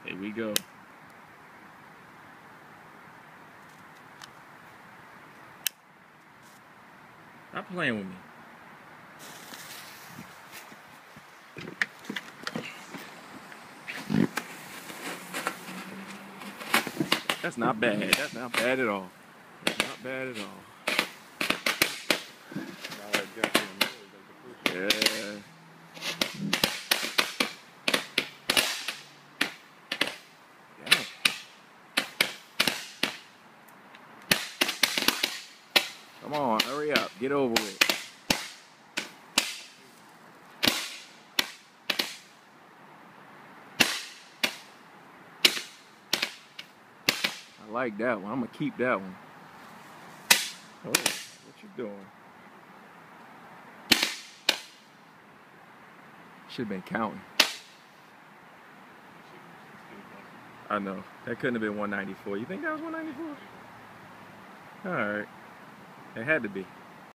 Here we go. Stop playing with me. That's not bad. That's not bad at all. That's not bad at all. Yeah. Yeah. Come on, hurry up. Get over it. I like that one. I'm going to keep that one. Oh, what you doing? Should have been counting. I know. That couldn't have been 194. You think that was 194? Alright. It had to be.